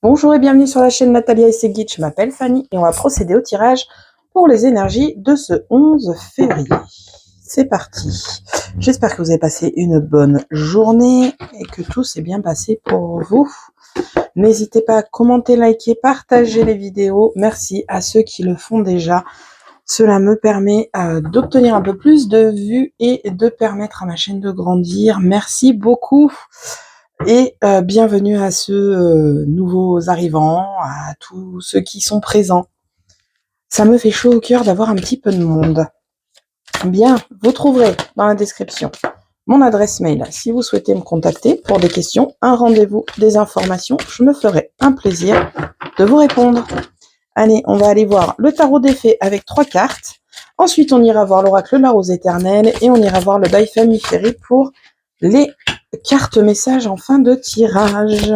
Bonjour et bienvenue sur la chaîne Natalia et ses guides, je m'appelle Fanny et on va procéder au tirage pour les énergies de ce 11 février. C'est parti. J'espère que vous avez passé une bonne journée et que tout s'est bien passé pour vous. N'hésitez pas à commenter, liker, partager les vidéos. Merci à ceux qui le font déjà. Cela me permet d'obtenir un peu plus de vues et de permettre à ma chaîne de grandir. Merci beaucoup. Et bienvenue à ceux nouveaux arrivants, à tous ceux qui sont présents. Ça me fait chaud au cœur d'avoir un petit peu de monde. Bien, vous trouverez dans la description mon adresse mail si vous souhaitez me contacter pour des questions, un rendez-vous, des informations. Je me ferai un plaisir de vous répondre. Allez, on va aller voir le tarot des fées avec 3 cartes. Ensuite, on ira voir l'oracle de la rose éternelle et on ira voir le die famiféry pour les cartes messages en fin de tirage.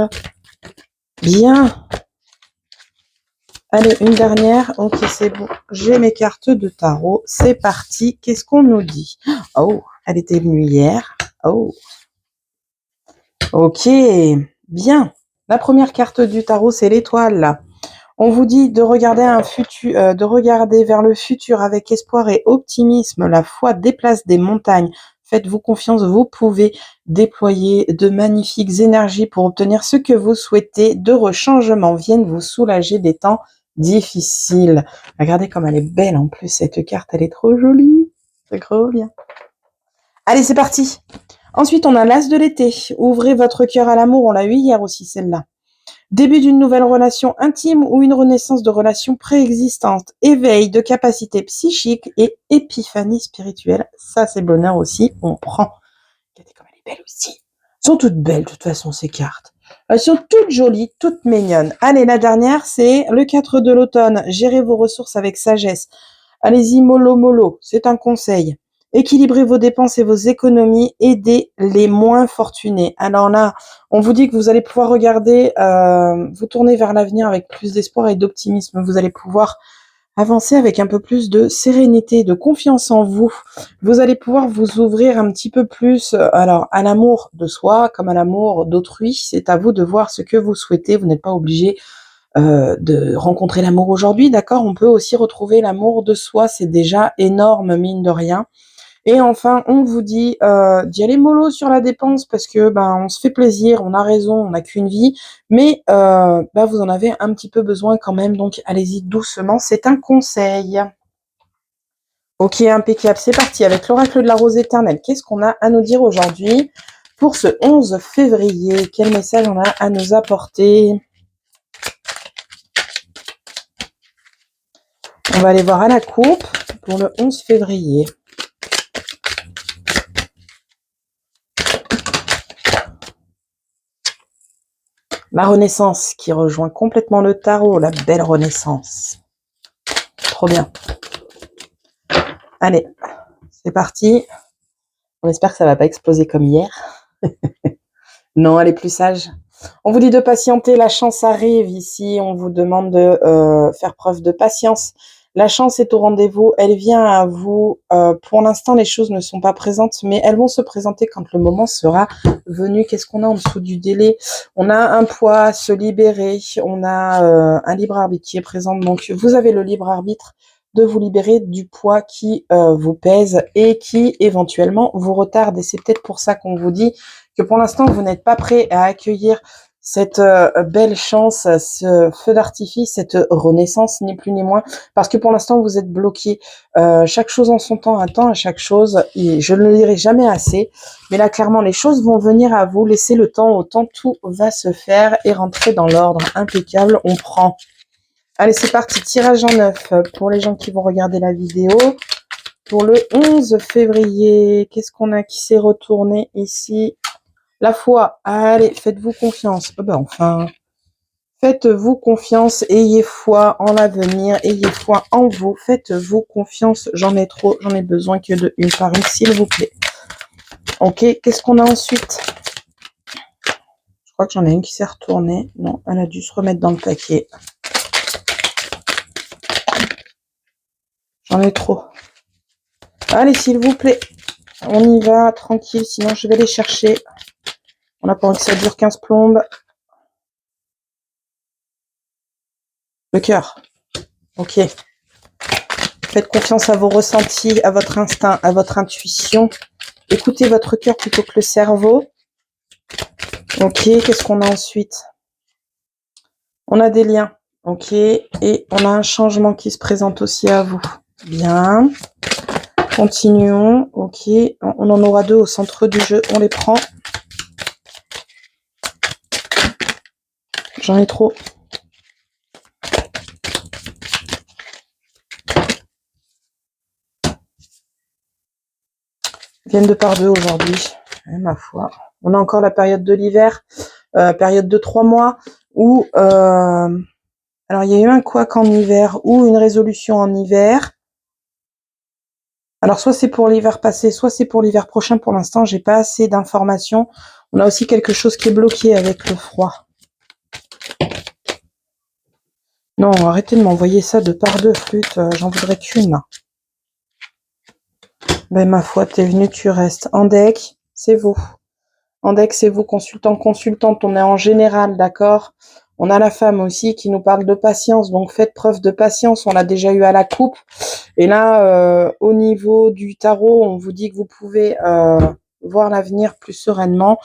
Bien. Allez, une dernière. Ok, c'est bon. J'ai mes cartes de tarot. C'est parti. Qu'est-ce qu'on nous dit? Oh, elle était venue hier. Oh. Ok. Bien. La première carte du tarot, c'est l'étoile. On vous dit de regarder de regarder vers le futur avec espoir et optimisme. La foi déplace des montagnes. Faites-vous confiance, vous pouvez déployer de magnifiques énergies pour obtenir ce que vous souhaitez. D'heureux changements viennent vous soulager des temps difficiles. Regardez comme elle est belle en plus, cette carte, elle est trop jolie. C'est trop bien. Allez, c'est parti. Ensuite, on a l'as de l'été. Ouvrez votre cœur à l'amour. On l'a eu hier aussi, celle-là. Début d'une nouvelle relation intime ou une renaissance de relations préexistantes. Éveil de capacités psychiques et épiphanie spirituelle. Ça, c'est bonheur aussi. On prend. Regardez comme elle est belle aussi. Elles sont toutes belles, de toute façon, ces cartes. Elles sont toutes jolies, toutes mignonnes. Allez, la dernière, c'est le 4 de l'automne. Gérez vos ressources avec sagesse. Allez-y, mollo, mollo. C'est un conseil. Équilibrez vos dépenses et vos économies. Aidez les moins fortunés. Alors là, on vous dit que vous allez pouvoir regarder, vous tourner vers l'avenir avec plus d'espoir et d'optimisme. Vous allez pouvoir avancer avec un peu plus de sérénité, de confiance en vous. Vous allez pouvoir vous ouvrir un petit peu plus, alors à l'amour de soi comme à l'amour d'autrui. C'est à vous de voir ce que vous souhaitez. Vous n'êtes pas obligé de rencontrer l'amour aujourd'hui, d'accord? On peut aussi retrouver l'amour de soi. C'est déjà énorme, mine de rien. Et enfin, on vous dit d'y aller mollo sur la dépense parce que on se fait plaisir, on a raison, on n'a qu'une vie, mais vous en avez un petit peu besoin quand même, donc allez-y doucement, c'est un conseil. Ok, impeccable, c'est parti avec l'oracle de la rose éternelle. Qu'est-ce qu'on a à nous dire aujourd'hui pour ce 11 février? Quel message on a à nous apporter? On va aller voir à la coupe pour le 11 février. La renaissance qui rejoint complètement le tarot, la belle renaissance. Trop bien. Allez, c'est parti. On espère que ça va pas exploser comme hier. Non, elle est plus sage. On vous dit de patienter, la chance arrive ici. On vous demande de faire preuve de patience. La chance est au rendez-vous, elle vient à vous. Pour l'instant, les choses ne sont pas présentes, mais elles vont se présenter quand le moment sera venu. Qu'est-ce qu'on a en dessous du délai? On a un poids à se libérer, on a un libre arbitre qui est présent. Donc, vous avez le libre arbitre de vous libérer du poids qui vous pèse et qui éventuellement vous retarde. Et c'est peut-être pour ça qu'on vous dit que pour l'instant, vous n'êtes pas prêt à accueillir cette belle chance, ce feu d'artifice, cette renaissance, ni plus ni moins, parce que pour l'instant, vous êtes bloqué. Chaque chose en son temps, un temps à chaque chose, et je ne le dirai jamais assez, mais là, clairement, les choses vont venir à vous, laissez le temps au temps, tout va se faire et rentrer dans l'ordre. Impeccable, on prend. Allez, c'est parti, tirage en 9 pour les gens qui vont regarder la vidéo. Pour le 11 février, qu'est-ce qu'on a qui s'est retourné ici? La foi, allez, faites-vous confiance. Oh enfin, faites-vous confiance, ayez foi en l'avenir, ayez foi en vous, faites-vous confiance. J'en ai trop, j'en ai besoin que de une par une, s'il vous plaît. Ok, qu'est-ce qu'on a ensuite? Je crois que j'en ai une qui s'est retournée. Non, elle a dû se remettre dans le paquet. J'en ai trop. Allez, s'il vous plaît. On y va, tranquille, sinon je vais les chercher. On n'a pas envie que ça dure 15 plombes. Le cœur. Ok. Faites confiance à vos ressentis, à votre instinct, à votre intuition. Écoutez votre cœur plutôt que le cerveau. Ok, qu'est-ce qu'on a ensuite? On a des liens. Ok, et on a un changement qui se présente aussi à vous. Bien. Continuons. Ok, on en aura 2 au centre du jeu. On les prend. J'en ai trop. Viennent de par 2 aujourd'hui. Ma foi. On a encore la période de l'hiver, période de 3 mois où alors il y a eu un couac en hiver ou une résolution en hiver. Alors soit c'est pour l'hiver passé, soit c'est pour l'hiver prochain. Pour l'instant, j'ai pas assez d'informations. On a aussi quelque chose qui est bloqué avec le froid. Non, arrêtez de m'envoyer ça de par 2, flûte. J'en voudrais qu'une. Ben ma foi, t'es venu, tu restes. En deck, c'est vous. En deck, c'est vous, consultant, consultante. On est en général, d'accord? On a la femme aussi qui nous parle de patience. Donc faites preuve de patience. On l'a déjà eu à la coupe. Et là, au niveau du tarot, on vous dit que vous pouvez voir l'avenir plus sereinement.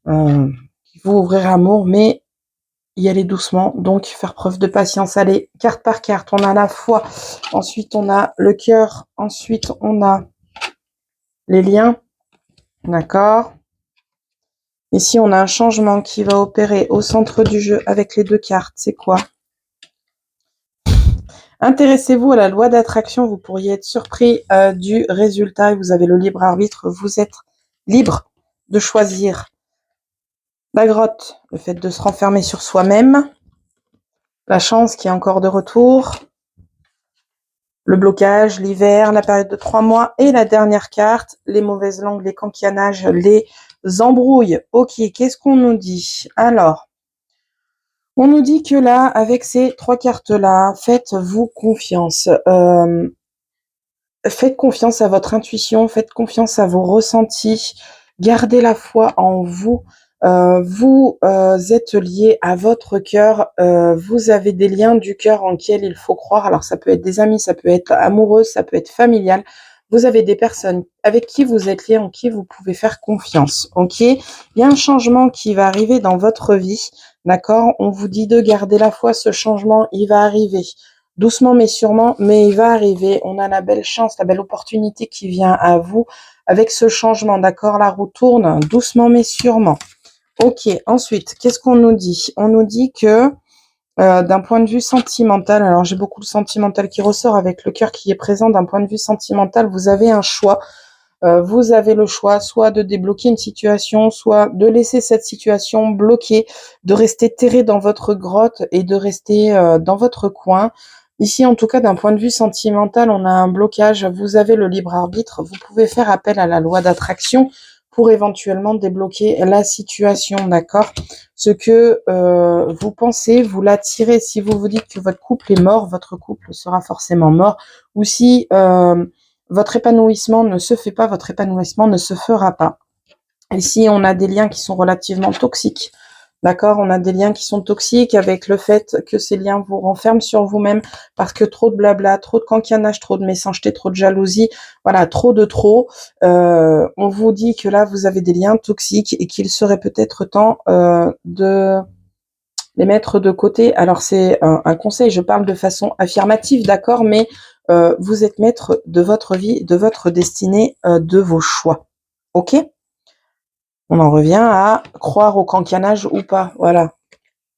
Vous ouvrir l'amour, mais y aller doucement. Donc faire preuve de patience. Allez, carte par carte. On a la foi. Ensuite, on a le cœur. Ensuite, on a les liens. D'accord. Ici, on a un changement qui va opérer au centre du jeu avec les 2 cartes. C'est quoi? Intéressez-vous à la loi d'attraction. Vous pourriez être surpris du résultat et vous avez le libre arbitre. Vous êtes libre de choisir la grotte, le fait de se renfermer sur soi-même, la chance qui est encore de retour, le blocage, l'hiver, la période de 3 mois et la dernière carte, les mauvaises langues, les canquianages, les embrouilles. Ok, qu'est-ce qu'on nous dit? Alors, on nous dit que là, avec ces 3 cartes-là, faites-vous confiance. Faites confiance à votre intuition, faites confiance à vos ressentis, gardez la foi en vous. Vous êtes lié à votre cœur, vous avez des liens du cœur en qui il faut croire. Alors ça peut être des amis, ça peut être amoureux, ça peut être familial. Vous avez des personnes avec qui vous êtes liés, en qui vous pouvez faire confiance. Ok, il y a un changement qui va arriver dans votre vie, d'accord? On vous dit de garder la foi. Ce changement, il va arriver. Doucement mais sûrement, mais il va arriver. On a la belle chance, la belle opportunité qui vient à vous avec ce changement. D'accord, la roue tourne doucement mais sûrement. Ok, ensuite, qu'est-ce qu'on nous dit? On nous dit que d'un point de vue sentimental, alors j'ai beaucoup de sentimental qui ressort avec le cœur qui est présent. D'un point de vue sentimental, vous avez un choix. Vous avez le choix soit de débloquer une situation, soit de laisser cette situation bloquée, de rester terré dans votre grotte et de rester dans votre coin. Ici, en tout cas, d'un point de vue sentimental, on a un blocage. Vous avez le libre arbitre. Vous pouvez faire appel à la loi d'attraction pour éventuellement débloquer la situation, d'accord? Ce que vous pensez, vous l'attirez. Si vous vous dites que votre couple est mort, votre couple sera forcément mort. Ou si votre épanouissement ne se fait pas, votre épanouissement ne se fera pas. Ici, on a des liens qui sont relativement toxiques. D'accord? On a des liens qui sont toxiques avec le fait que ces liens vous renferment sur vous-même parce que trop de blabla, trop de cancanage, trop de méchanceté, trop de jalousie, voilà, trop de trop. On vous dit que là, vous avez des liens toxiques et qu'il serait peut-être temps de les mettre de côté. Alors, c'est un conseil, je parle de façon affirmative, d'accord, mais vous êtes maître de votre vie, de votre destinée, de vos choix. Ok? On en revient à croire au cancanage ou pas. Voilà.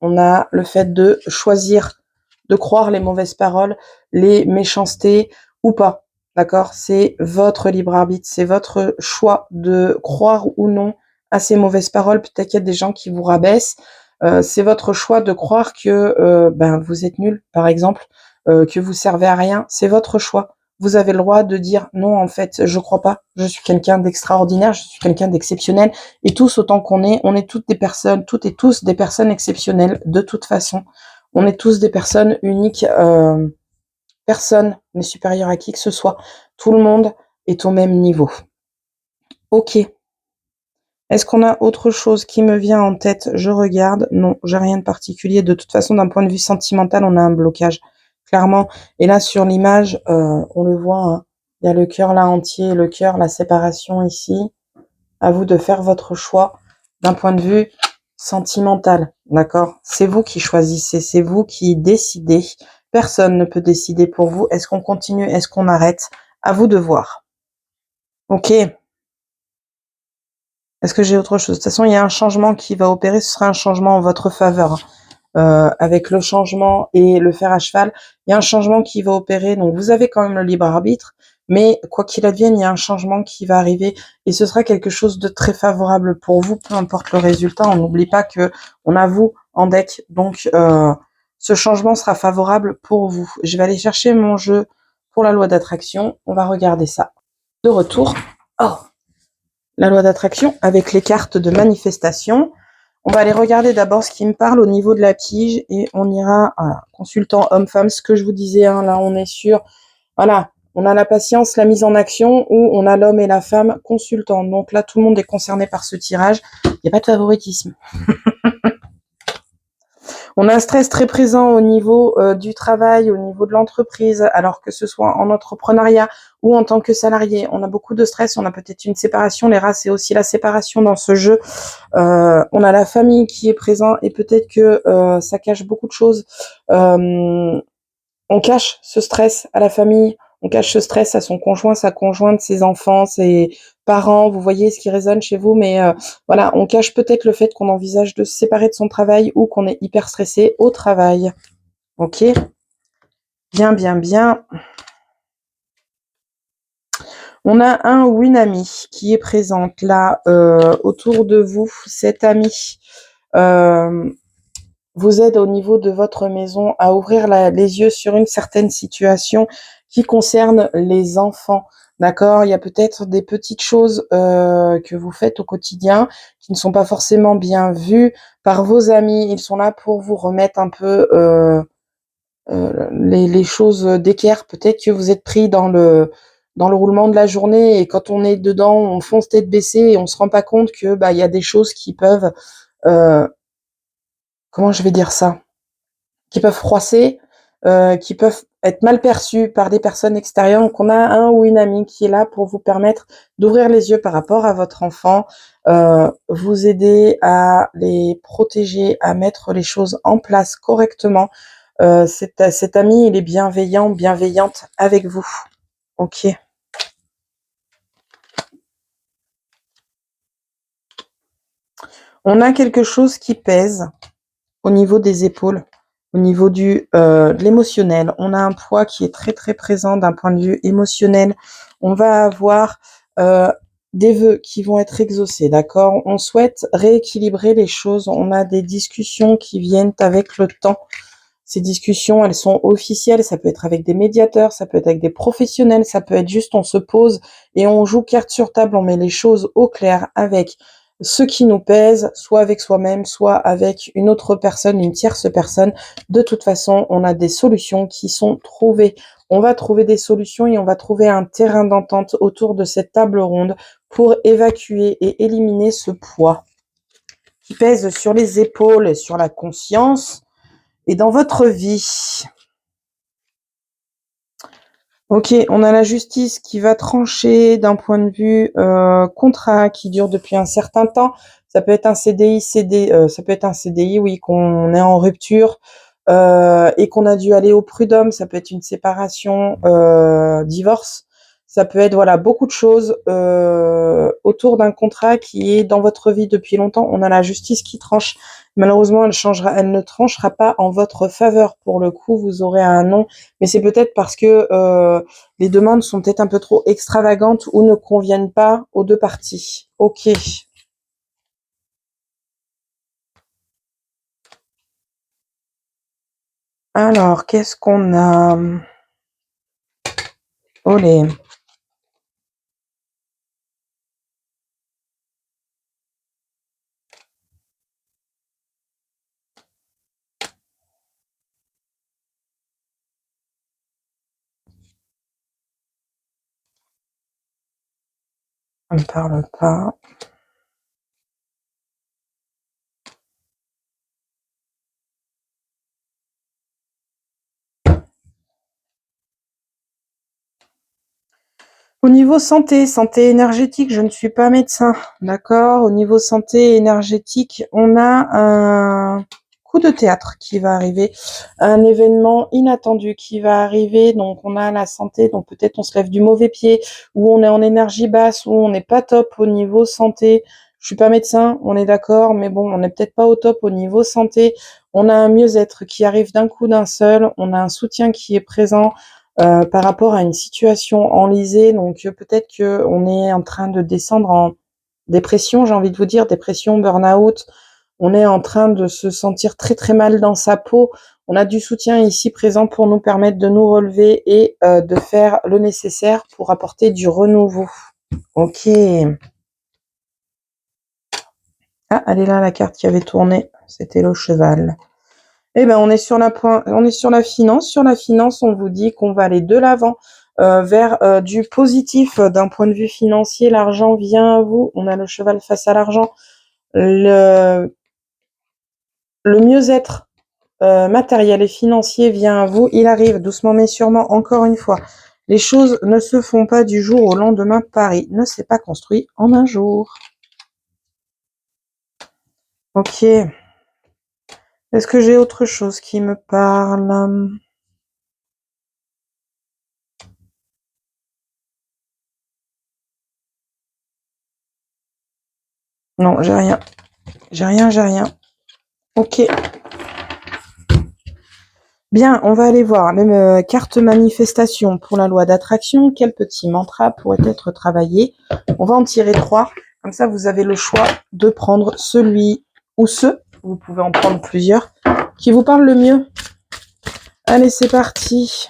On a le fait de choisir de croire les mauvaises paroles, les méchancetés ou pas. D'accord? C'est votre libre arbitre, c'est votre choix de croire ou non à ces mauvaises paroles. Peut-être qu'il y a des gens qui vous rabaissent. C'est votre choix de croire que vous êtes nul, par exemple, que vous servez à rien. C'est votre choix. Vous avez le droit de dire non, en fait, je crois pas. Je suis quelqu'un d'extraordinaire, je suis quelqu'un d'exceptionnel. Et tous, autant qu'on est, on est toutes des personnes, toutes et tous des personnes exceptionnelles, de toute façon. On est tous des personnes uniques. Personne n'est supérieur à qui que ce soit. Tout le monde est au même niveau. Ok. Est-ce qu'on a autre chose qui me vient en tête? Je regarde. Non, j'ai rien de particulier. De toute façon, d'un point de vue sentimental, on a un blocage, clairement. Et là, sur l'image, on le voit, hein. Il y a le cœur là entier, le cœur, la séparation ici. À vous de faire votre choix d'un point de vue sentimental, d'accord? C'est vous qui choisissez, c'est vous qui décidez. Personne ne peut décider pour vous. Est-ce qu'on continue? Est-ce qu'on arrête? À vous de voir. Ok. Est-ce que j'ai autre chose? De toute façon, il y a un changement qui va opérer. Ce sera un changement en votre faveur. Avec le changement et le fer à cheval, il y a un changement qui va opérer. Donc, vous avez quand même le libre arbitre, mais quoi qu'il advienne, il y a un changement qui va arriver et ce sera quelque chose de très favorable pour vous, peu importe le résultat. On n'oublie pas que on a vous en deck, donc ce changement sera favorable pour vous. Je vais aller chercher mon jeu pour la loi d'attraction. On va regarder ça. De retour. Oh, la loi d'attraction avec les cartes de manifestation. On va aller regarder d'abord ce qui me parle au niveau de la pige et on ira à consultant homme-femme, ce que je vous disais, hein, là on est sur, voilà, on a la patience, la mise en action ou on a l'homme et la femme consultant. Donc là tout le monde est concerné par ce tirage, il n'y a pas de favoritisme. On a un stress très présent au niveau du travail, au niveau de l'entreprise, alors que ce soit en entrepreneuriat ou en tant que salarié. On a beaucoup de stress, on a peut-être une séparation. Les rats, c'est aussi la séparation dans ce jeu. On a la famille qui est présent et peut-être que ça cache beaucoup de choses. On cache ce stress à la famille, on cache ce stress à son conjoint, sa conjointe, ses enfants, ses parents, vous voyez ce qui résonne chez vous, mais voilà, on cache peut-être le fait qu'on envisage de se séparer de son travail ou qu'on est hyper stressé au travail. Ok? Bien, bien, bien. On a un ou une amie qui est présente là autour de vous. Cette amie vous aide au niveau de votre maison à ouvrir les yeux sur une certaine situation qui concerne les enfants. D'accord? Il y a peut-être des petites choses que vous faites au quotidien qui ne sont pas forcément bien vues par vos amis. Ils sont là pour vous remettre un peu les choses d'équerre. Peut-être que vous êtes pris dans le roulement de la journée et quand on est dedans, on fonce tête baissée et on se rend pas compte que il y a des choses qui peuvent comment je vais dire ça? Qui peuvent froisser, qui peuvent être mal perçus par des personnes extérieures. Donc on a un ou une amie qui est là pour vous permettre d'ouvrir les yeux par rapport à votre enfant, vous aider à les protéger, à mettre les choses en place correctement. Cet ami, il est bienveillant, bienveillante avec vous. Ok. On a quelque chose qui pèse au niveau des épaules, au niveau de l'émotionnel. On a un poids qui est très très présent d'un point de vue émotionnel. On va avoir des vœux qui vont être exaucés, d'accord? On souhaite rééquilibrer les choses. On a des discussions qui viennent avec le temps. Ces discussions, elles sont officielles. Ça peut être avec des médiateurs, ça peut être avec des professionnels, ça peut être juste on se pose et on joue carte sur table, on met les choses au clair avec ce qui nous pèse, soit avec soi-même, soit avec une autre personne, une tierce personne. De toute façon, on a des solutions qui sont trouvées. On va trouver des solutions et on va trouver un terrain d'entente autour de cette table ronde pour évacuer et éliminer ce poids qui pèse sur les épaules et sur la conscience et dans votre vie. Ok, on a la justice qui va trancher d'un point de vue contrat qui dure depuis un certain temps. Ça peut être un CDI, ça peut être un CDI, oui, qu'on est en rupture et qu'on a dû aller au prud'homme. Ça peut être une séparation, divorce. Ça peut être voilà beaucoup de choses autour d'un contrat qui est dans votre vie depuis longtemps. On a la justice qui tranche. Malheureusement, elle ne tranchera pas en votre faveur. Pour le coup, vous aurez un non, mais c'est peut-être parce que les demandes sont peut-être un peu trop extravagantes ou ne conviennent pas aux deux parties. Ok. Alors, qu'est-ce qu'on a? Olé. Ça me parle pas. Au niveau santé, santé énergétique, je ne suis pas médecin, d'accord? Au niveau santé énergétique, on a un coup de théâtre qui va arriver, un événement inattendu qui va arriver, donc on a la santé, donc peut-être on se lève du mauvais pied, ou on est en énergie basse, ou on n'est pas top au niveau santé. Je suis pas médecin, on est d'accord, mais bon, on n'est peut-être pas au top au niveau santé. On a un mieux-être qui arrive d'un coup d'un seul, on a un soutien qui est présent, par rapport à une situation enlisée. Donc peut-être qu'on est en train de descendre en dépression, j'ai envie de vous dire, dépression, burn-out. On est en train de se sentir très très mal dans sa peau. On a du soutien ici présent pour nous permettre de nous relever et de faire le nécessaire pour apporter du renouveau. Ok. Ah, elle est là, la carte qui avait tourné. C'était le cheval. Eh ben, on est sur la finance. Sur la finance, on vous dit qu'on va aller de l'avant vers du positif d'un point de vue financier. L'argent vient à vous. On a le cheval face à l'argent. Le, le mieux-être matériel et financier vient à vous. Il arrive doucement mais sûrement. Encore une fois, les choses ne se font pas du jour au lendemain. Paris ne s'est pas construit en un jour. Ok. Est-ce que j'ai autre chose qui me parle? Non, j'ai rien. J'ai rien, j'ai rien. Ok. Bien, on va aller voir les cartes manifestation pour la loi d'attraction. Quel petit mantra pourrait être travaillé? On va en tirer 3. Comme ça, vous avez le choix de prendre celui ou ceux, vous pouvez en prendre plusieurs, qui vous parlent le mieux. Allez, c'est parti.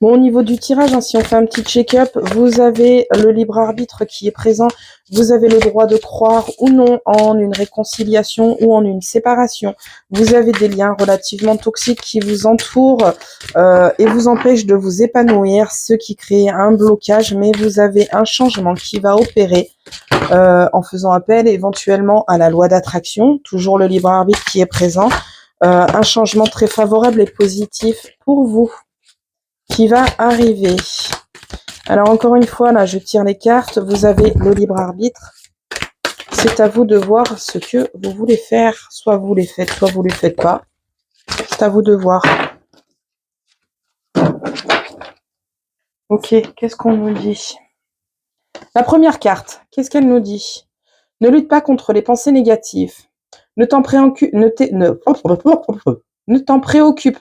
Bon, au niveau du tirage, hein, si on fait un petit check-up, vous avez le libre arbitre qui est présent. Vous avez le droit de croire ou non en une réconciliation ou en une séparation. Vous avez des liens relativement toxiques qui vous entourent et vous empêchent de vous épanouir, ce qui crée un blocage, mais vous avez un changement qui va opérer en faisant appel éventuellement à la loi d'attraction, toujours le libre arbitre qui est présent. Un changement très favorable et positif pour vous qui va arriver. Alors encore une fois, là, je tire les cartes. Vous avez le libre arbitre. C'est à vous de voir ce que vous voulez faire. Soit vous les faites, soit vous les faites pas. C'est à vous de voir. Ok, qu'est-ce qu'on nous dit? La première carte, qu'est-ce qu'elle nous dit? Ne lutte pas contre les pensées négatives. Ne t'en préoccupe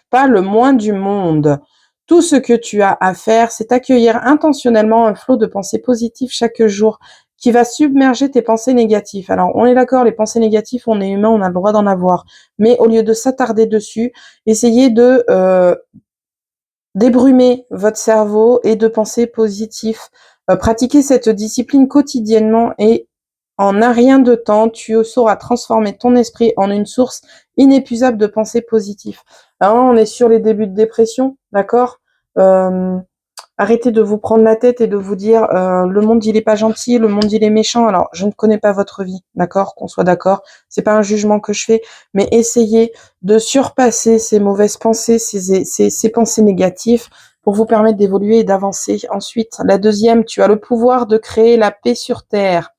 pas le moins du monde. Tout ce que tu as à faire, c'est accueillir intentionnellement un flot de pensées positives chaque jour qui va submerger tes pensées négatives. Alors, on est d'accord, les pensées négatives, on est humain, on a le droit d'en avoir. Mais au lieu de s'attarder dessus, essayez de débrumer votre cerveau et de penser positif. Pratiquez cette discipline quotidiennement et en un rien de temps, tu sauras transformer ton esprit en une source inépuisable de pensées positives. Alors, on est sur les débuts de dépression, d'accord? Arrêtez de vous prendre la tête et de vous dire le monde il est pas gentil, le monde il est méchant. Alors je ne connais pas votre vie, d'accord, qu'on soit d'accord. C'est pas un jugement que je fais, mais essayez de surpasser ces mauvaises pensées, ces pensées négatives pour vous permettre d'évoluer et d'avancer. Ensuite, la deuxième, tu as le pouvoir de créer la paix sur Terre.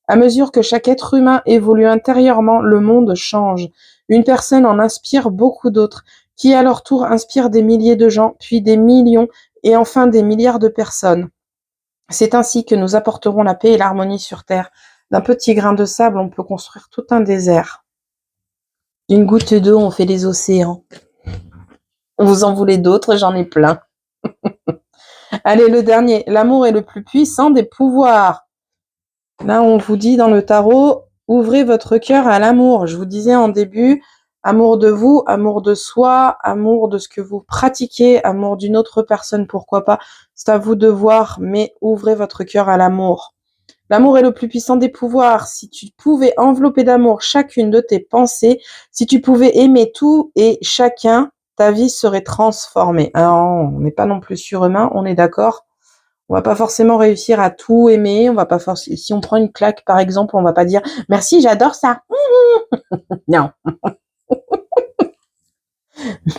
À mesure que chaque être humain évolue intérieurement, le monde change. Une personne en inspire beaucoup d'autres, qui à leur tour inspirent des milliers de gens, puis des millions et enfin des milliards de personnes. C'est ainsi que nous apporterons la paix et l'harmonie sur Terre. D'un petit grain de sable, on peut construire tout un désert. D'une goutte d'eau, on fait des océans. Vous en voulez d'autres? J'en ai plein. Allez, le dernier. L'amour est le plus puissant des pouvoirs. Là, on vous dit dans le tarot, ouvrez votre cœur à l'amour. Je vous disais en début, amour de vous, amour de soi, amour de ce que vous pratiquez, amour d'une autre personne, pourquoi pas. C'est à vous de voir, mais ouvrez votre cœur à l'amour. L'amour est le plus puissant des pouvoirs. Si tu pouvais envelopper d'amour chacune de tes pensées, si tu pouvais aimer tout et chacun, ta vie serait transformée. Alors, on n'est pas non plus surhumain, on est d'accord. On va pas forcément réussir à tout aimer. On va pas forcément, si on prend une claque, par exemple, on va pas dire merci, j'adore ça. Non.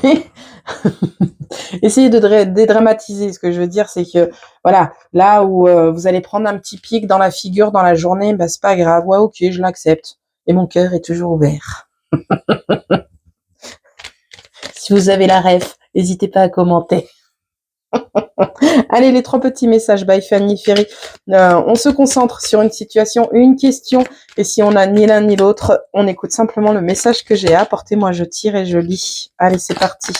Mais Essayez de dédramatiser. Ce que je veux dire, c'est que, voilà, là où vous allez prendre un petit pic dans la figure dans la journée, bah, c'est pas grave. Ouais, ok, je l'accepte. Et mon cœur est toujours ouvert. Si vous avez la ref, n'hésitez pas à commenter. Allez, les 3 petits messages by Fanny Ferry. On se concentre sur une situation, une question. Et si on n'a ni l'un ni l'autre, on écoute simplement le message que j'ai à apporter. Moi, je tire et je lis. Allez, c'est parti.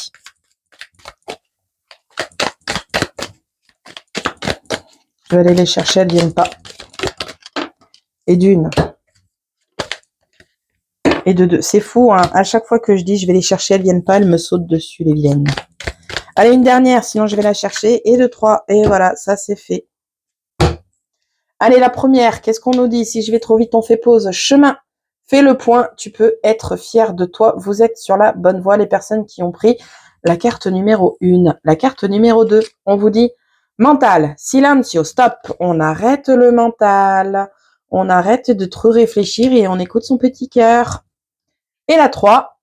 Je vais aller les chercher, elles ne viennent pas. Et d'une. Et de deux. C'est fou, hein. À chaque fois que je dis je vais les chercher, elles ne viennent pas, elles me sautent dessus, les vilaines. Allez, une dernière, sinon je vais la chercher. Et de 3. Et voilà, ça c'est fait. Allez, la première, qu'est-ce qu'on nous dit? Si je vais trop vite, on fait pause. Chemin, fais le point, tu peux être fier de toi. Vous êtes sur la bonne voie, les personnes qui ont pris la carte numéro 1. La carte numéro 2, on vous dit mental, silencio, stop. On arrête le mental. On arrête de trop réfléchir et on écoute son petit cœur. Et la 3,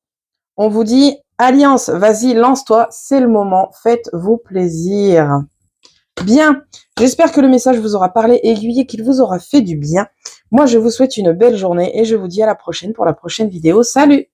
on vous dit alliance, vas-y, lance-toi, c'est le moment, faites-vous plaisir. Bien, j'espère que le message vous aura parlé, aiguillé, qu'il vous aura fait du bien. Moi, je vous souhaite une belle journée et je vous dis à la prochaine pour la prochaine vidéo. Salut!